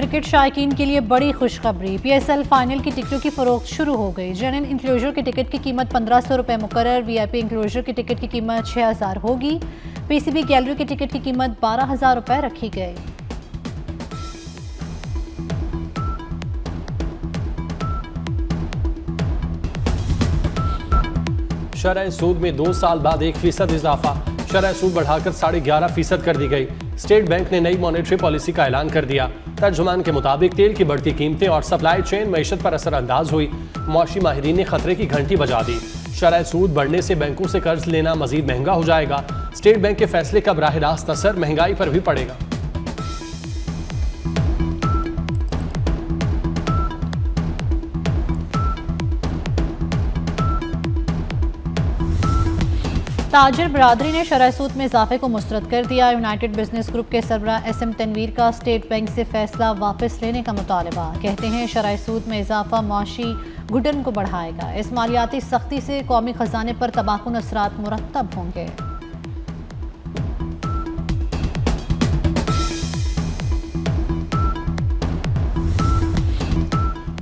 Cricket शायकीन के लिए बड़ी खुशखबरी। PSL फाइनल की टिकटों की फरोख्त शुरू हो गई। जनरल इंक्लोजर की टिकट की कीमत 1500 रुपये मुकर्रर, VIP इंक्लोजर की टिकट की कीमत 6000 होगी। PCB गैलरी की टिकट की कीमत 12000 रुपये रखी गई। शरह सूद में 2 साल बाद 1% इजाफा, शरह सूद बढ़ाकर 11.5% कर दी गई। स्टेट बैंक ने नई मॉनेटरी पॉलिसी का ऐलान कर दिया। तर्जुमान के मुताबिक तेल की बढ़ती कीमतें और सप्लाई चेन मईशत पर असरअंदाज हुई। मौशी माहिरीन ने खतरे की घंटी बजा दी। शरह सूद बढ़ने से बैंकों से कर्ज लेना मजीद महंगा हो जाएगा। स्टेट बैंक के फैसले का बराह रास्त असर महंगाई पर भी पड़ेगा। ताजिर बरादरी ने शरह सूद में इजाफे को मुस्तरद कर दिया। यूनाइटेड बिजनेस ग्रुप के सरबराह SM तनवीर का स्टेट बैंक से फैसला वापस लेने का मुतालबा। कहते हैं शरह सूद में इजाफा माशी घुटन को बढ़ाएगा। इस मालियाती सख्ती से कौमी खजाने पर तबाहकुन असरात मुरतब होंगे।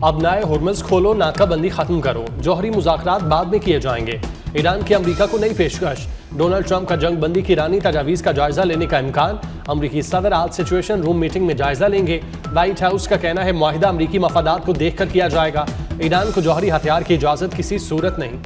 अब नए हुर्मुज़ खोलो, नाकाबंदी खत्म करो, जौहरी मुज़ाकरात बाद में किए जाएंगे। ईरान की अमरीका को नई पेशकश। डोनाल्ड ट्रंप का जंग बंदी की ईरानी तजावीज़ का जायजा लेने का इम्कान। अमरीकी सदर आज सिचुएशन रूम मीटिंग में जायजा लेंगे। व्हाइट हाउस का कहना है मुआहिदा अमरीकी मफादात को देखकर किया जाएगा। ईरान को जौहरी हथियार की इजाज़त किसी सूरत नहीं।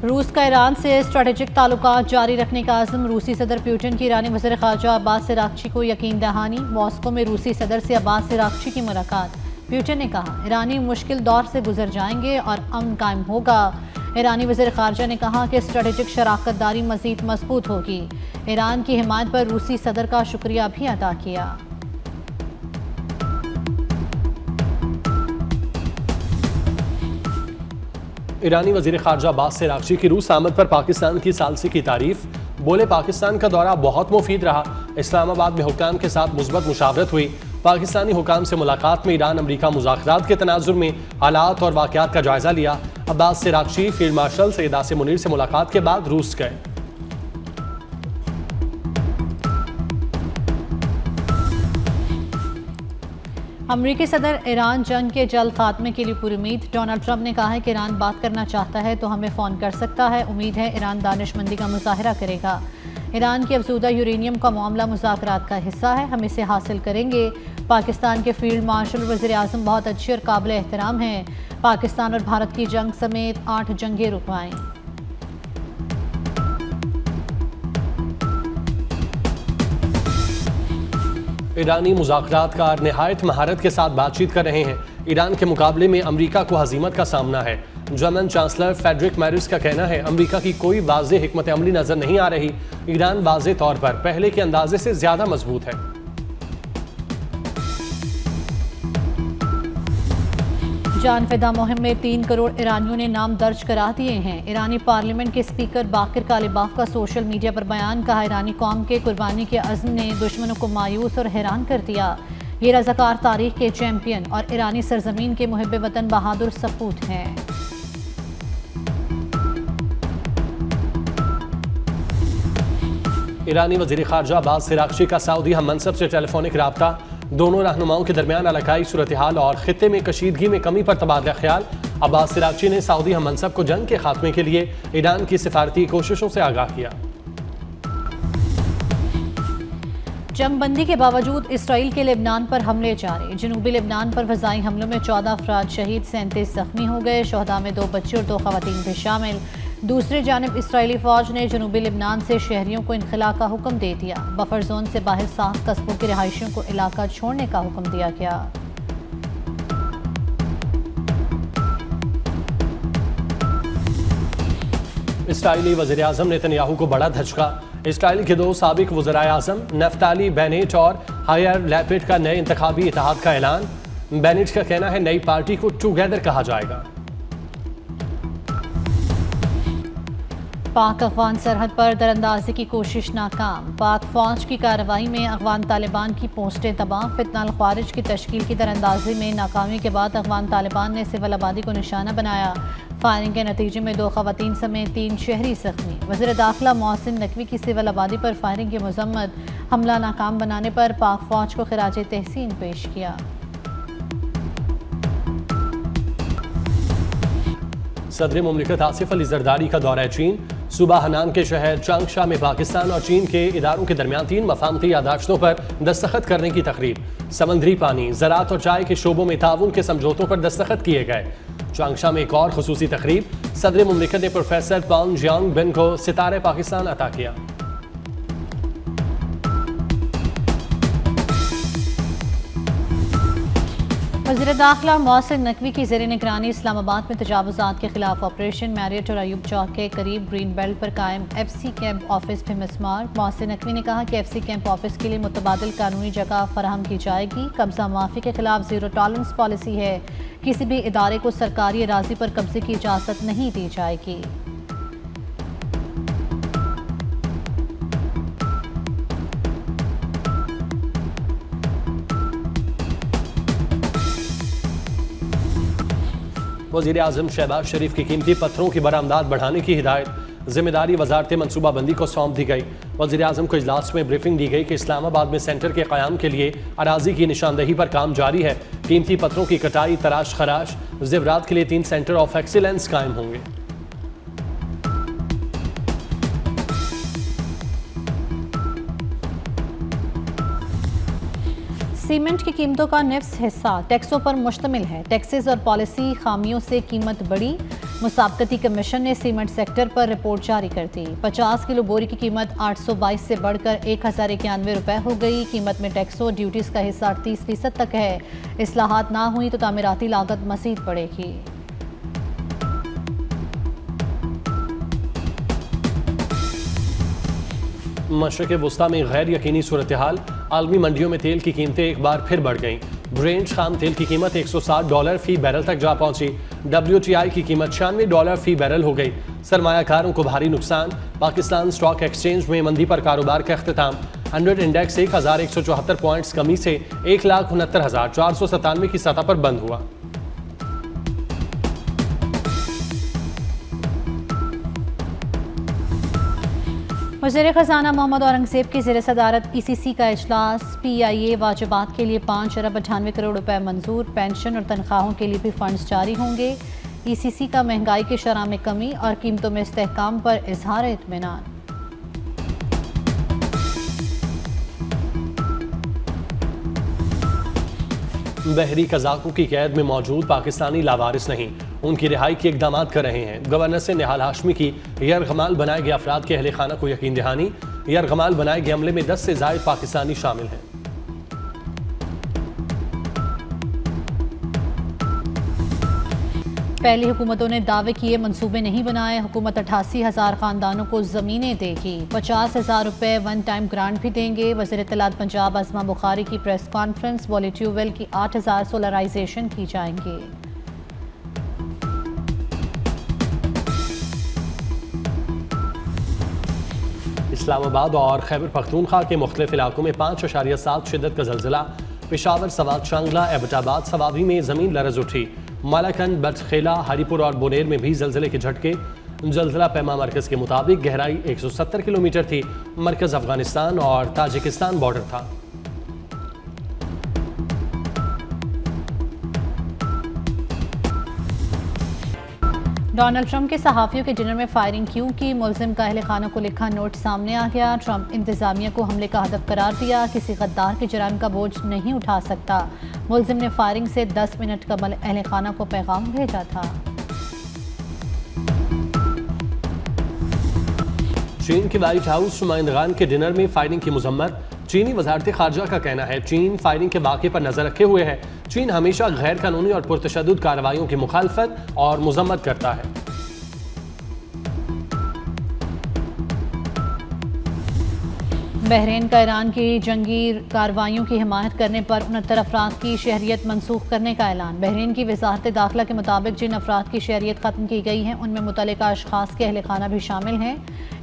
रूस का ईरान से स्ट्रेटेजिक ताल्लुकात जारी रखने का आज़म। रूसी सदर पुतिन की ईरानी वज़ीर ख़ारजा अब्बास अराग़ची को यकीन दहानी। मॉस्को में रूसी सदर से अब्बास अराग़ची की मुलाकात। पुतिन ने कहा ईरानी मुश्किल दौर से गुजर जाएंगे और अमन कायम होगा। ईरानी वज़ीर ख़ारजा ने कहा कि स्ट्रेटेजिक शराकत दारी मज़ीद मजबूत होगी। ईरान की हिमायत पर रूसी सदर का शुक्रिया भी अदा किया। ईरानी वज़ीर ख़ारजा अब्बास अराग़ची की रूस आमद पर पाकिस्तान की सालसी की तारीफ। बोले पाकिस्तान का दौरा बहुत मुफीद रहा। इस्लामाबाद में हुक्काम के साथ मुस्बत मुशावरत हुई। पाकिस्तानी हुक्काम से मुलाकात में ईरान अमरीका मुज़ाकरात के तनाजुर में हालात और वाक़यात का जायजा लिया। Abbas Araghchi field marshal Syed Asim Munir से मुलाकात के बाद रूस गए। अमरीकी सदर ईरान जंग के जल्द खात्मे के लिए पूरी उम्मीद। डोनाल्ड ट्रंप ने कहा है कि ईरान बात करना चाहता है तो हमें फ़ोन कर सकता है। उम्मीद है ईरान दानिशमंदी का मुजाहरा करेगा। ईरान की अफजूदा यूरेनियम का मामला मुज़ाकरात का हिस्सा है, हम इसे हासिल करेंगे। पाकिस्तान के फील्ड मार्शल वज़ीर आज़म बहुत अच्छे और काबिल एहतराम हैं। पाकिस्तान और भारत की जंग समेत 8 जंगें रुकवाएं। ईरानी मुज़ाकरातकार नहायत महारत के साथ बातचीत कर रहे हैं। ईरान के मुकाबले में अमरीका को हज़ीमत का सामना है। जर्मन चांसलर फेडरिक मैरिस का कहना है अमरीका की कोई वाज़ेह हिकमत अमली नज़र नहीं आ रही। ईरान वाज़ेह तौर पर पहले के अंदाजे से ज़्यादा मजबूत है। जान फिदा मुहिम में 3 करोड़ ईरानियों ने नाम दर्ज करा दिए हैं। ईरानी पार्लियामेंट के स्पीकर बाकिर कालिबाफ का सोशल मीडिया पर बयान। कहा ईरानी कौम के कुर्बानी के अज़्म ने दुश्मनों को मायूस और हैरान कर दिया। ये रज़ाकार तारीख के चैंपियन और ईरानी सरजमीन के मुहिब वतन बहादुर सपूत हैं। ईरानी वज़ीर ख़ारजा अब्बास अराग़ची का सऊदी हम मनसब से टेलीफोनिक रब्ता। दोनों रहनुमाओं के दरमियान इलाकाई सूरत हाल और खित्ते में कशीदगी में कमी पर तबादला ख्याल। अब्बास अराग़ची ने सऊदी हम मनसब को जंग के खात्मे के लिए ईरान की सिफारती कोशिशों से आगाह किया। जंग बंदी के बावजूद इसराइल के लेबनान पर हमले जारी। जनूबी लेबनान पर फ़ज़ाई हमलों में 14 अफराद शहीद, 37 ज़ख्मी हो गए। शहदा में 2 बच्चे और 2 ख़वातीन भी शामिल। दूसरी जानिब इसराइली फ़ौज ने जनूबी लेबनान से शहरियों को इनखला का हुक्म दे दिया। बफर जोन से बाहर 7 कस्बों के रिहायशियों को इलाका छोड़ने का हुक्म दिया गया। इसराइली वज़ीर आज़म नेतन्याहू को बड़ा धचका। इसराइल के 2 साबिक वज़राए आज़म नफ्ताली बेनेट और हायर लैपिड का नए इंतखाबी इत्तेहाद का ऐलान। बेनेट का कहना है नई पार्टी को टुगेदर कहा जाएगा। पाक अफगान सरहद पर दरअंदाजी की कोशिश नाकाम। पाक फौज की कार्रवाई में अफगान तालिबान की पोस्टें तबाह। फितना अल ख्वारिज की तश्कील की दरअंदाजी में नाकामी के बाद अफगान तालिबान ने सिविल आबादी को निशाना बनाया। फायरिंग के नतीजे में 2 खवातीन समेत 3 शहरी जख्मी। वज़ीर दाखिला मोहसिन नकवी की सिविल आबादी पर फायरिंग की मजम्मत। हमला नाकाम बनाने पर पाक फौज को खिराज तहसीन पेश किया। सदर मुमलिकत आसिफ अली जरदारी का दौरा चीन। सूबा हनान के शहर चांगशा में पाकिस्तान और चीन के इदारों के दरमियान 3 मफाहमती यादाश्तों पर दस्तखत करने की तकरीब। समंदरी पानी, ज़राअत और चाय के शोबों में ताउन के समझौतों पर दस्तखत किए गए। चांगशा में एक और खुसूसी तकरीब। सदर मुमलिकत ने प्रोफेसर पॉन जियांग बिन को सितारे पाकिस्तान अता किया। वज़ीर दाखिला मोहसिन नकवी की ज़ेर निगरानी इस्लामाबाद में तजावुज़ात के खिलाफ ऑपरेशन। मैरियट और अयूब चौक के करीब ग्रीन बेल्ट पर कायम FC कैंप ऑफिस पे मिसमार। मोहसिन नकवी ने कहा कि FC कैंप ऑफिस के लिए मुतबादिल कानूनी जगह फराहम की जाएगी। कब्जा माफी के खिलाफ ज़ीरो टॉलरेंस पॉलिसी है। किसी भी इदारे को सरकारी अराजी पर कब्जे की इजाज़त नहीं दी जाएगी। वज़ीर आज़म शहबाज शरीफ की कीमती पत्थरों की बरामदात बढ़ाने की हिदायत। जिम्मेदारी वजारत मनसूबाबंदी को सौंप दी गई। वज़ीर आज़म को इजलास में ब्रीफिंग दी गई कि इस्लामाबाद में सेंटर के क़याम के लिए अराजी की निशानदही पर काम जारी है। कीमती पत्थरों की कटाई, तराश खराश, ज़ेवरात के लिए 3 सेंटर ऑफ एक्सीलेंस कायम होंगे। सीमेंट की कीमतों का निफ्स हिस्सा टैक्सों पर मुश्तमिल है। टैक्सेस और पॉलिसी खामियों से कीमत बढ़ी। मुसाबकती कमीशन ने सीमेंट सेक्टर पर रिपोर्ट जारी कर दी। 50 किलो बोरी की कीमत 822 से बढ़कर 1091 रुपये हो गई। कीमत में टैक्सों ड्यूटीज़ का हिस्सा 38% तक है। इस्लाहात ना हुई तो तामीराती लागत मज़ीद बढ़ेगी। मशरक़ वुस्ता में गैर यकीनी सूरत हाल। आलमी मंडियों में तेल की कीमतें एक बार फिर बढ़ गईं। ब्रेंट खाम तेल की कीमत $160 फी बैरल तक जा पहुंची। WTI की कीमत $96 फी बैरल हो गई। सरमायाकारों को भारी नुकसान। पाकिस्तान स्टॉक एक्सचेंज में मंदी पर कारोबार का अख्तिताम। 100 इंडेक्स 1174 पॉइंट्स कमी से 1,69,497 की सतह पर बंद हुआ। वज़ीर ख़ज़ाना मोहम्मद औरंगज़ेब की ज़ेर सदारत ECC का इजलास। PIA वाजिबात के लिए 5 अरब 98 करोड़ रुपए मंजूर। पेंशन और तनख्वाहों के लिए भी फंड्स जारी होंगे। ECC का महंगाई की शरह में कमी और कीमतों में इस्तेहकाम पर इजहार इत्मीनान। बहरी कज़ाकों की कैद में मौजूद पाकिस्तानी लावारिस नहीं, उनकी रिहाई के इकदाम कर रहे हैं। गवर्नर से निहाल हाशमी की यरगमाल बनाए गए अफराद के अहले खाना को यकीन दहानी। यरगमाल बनाए गए हमले में 10 से ज़ायद पाकिस्तानी शामिल हैं। पहली हुकूमतों ने दावे किए, मंसूबे नहीं बनाए। हुकूमत 88,000 खानदानों को ज़मीनें देगी। 50,000 रुपये वन टाइम ग्रांट भी देंगे। वज़ीर इत्तलात पंजाब अज़मा बुखारी की प्रेस कॉन्फ्रेंस। वॉली ट्यूबवेल की 8,000 सोलराइजेशन की जाएंगी। इस्लामाबाद और खैबर पख्तूनख्वा के मुख्तलिफ इलाकों में 5.7 शिद्दत का ज़लज़ला। पेशावर, सवात, शांगला, एबटाबाद, सवाबी में ज़मीन लरज़ उठी। मालाकंद, बटखेला, हरीपुर और बोनेर में भी ज़लज़ले के झटके। ज़लज़ला पैमा मरकज़ के मुताबिक गहराई 170 किलोमीटर थी। मरकज़ अफगानिस्तान और ताजिकिस्तान बॉर्डर था। डोनाल्ड ट्रंप के सहाफ़ियों के डिनर में फायरिंग क्यों की? मुलजिम का अहले खाना को लिखा नोट सामने आ गया। ट्रंप इंतज़ामिया को हमले का हदफ करार दिया। किसी गद्दार के जुर्म का बोझ नहीं उठा सकता। मुलजिम ने फायरिंग से 10 मिनट कबल अहले खाना को पैगाम भेजा था। चीन के व्हाइट हाउस नुमाइंदगान के डिनर में फायरिंग की मजम्मत। चीनी वजारत खारजा का कहना है चीन फायरिंग के वाक़े पर नजर रखे हुए है। चीन हमेशा गैर कानूनी और पुरतशद्दुद कार्रवाइयों की मुखालफत और मजम्मत करता है। बहरीन का ईरान की जंगी कार्रवाइयों की हिमायत करने पर 69 अफराद की शहरियत मनसूख करने का ऐलान। बहरीन की वजारत दाखिला के मुताबिक जिन अफराद की शहरियत ख़त्म की गई है उनमें मुतल्लिका अशखास के अहल खाना भी शामिल हैं।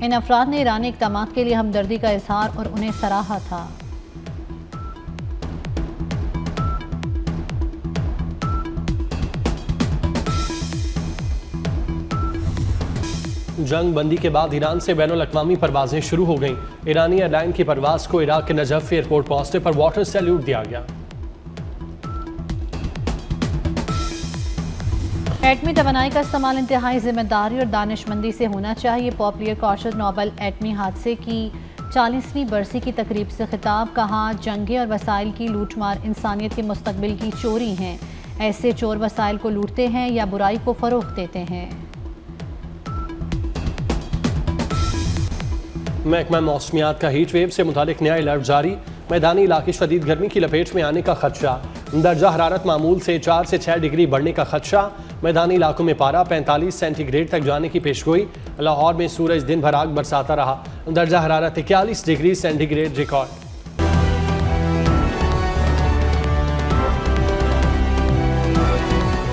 इन अफराद ने ईरानी इक़दाम के लिए हमदर्दी का इजहार और उन्हें सराहा था। जंग बंदी के बाद ईरान से बैनुल अक़वामी परवाजें शुरू हो गईं। ईरानी एयरलाइन की परवाज को इराक के नजफ एयरपोर्ट पहुंचने पर वाटर सैल्यूट दिया गया। एटमी तवानाई का इस्तेमाल इंतहाई जिम्मेदारी और दानिशमंदी से होना चाहिए। पॉपुलर कॉशर नोबल एटमी हादसे की 40वीं बरसी की तकरीब से खिताब। कहा, जंगें और वसाइल की लूटमार इंसानियत के मुस्तकबिल की चोरी हैं। ऐसे चोर वसाइल को लूटते हैं या बुराई को फ़रोग़ देते हैं। महकमा मौसमियात का हीट वेव से मुतालिक नया अलर्ट जारी। मैदानी इलाके शदीद गर्मी की लपेट में आने का खदशा। दर्जा हरारत मामूल से 4 से 6 डिग्री बढ़ने का खदशा। मैदानी इलाकों में पारा 45 सेंटीग्रेड तक जाने की पेशगोई। लाहौर में सूरज दिन भर आग बरसाता रहा। दर्जा हरारत 41 डिग्री सेंटीग्रेड रिकॉर्ड।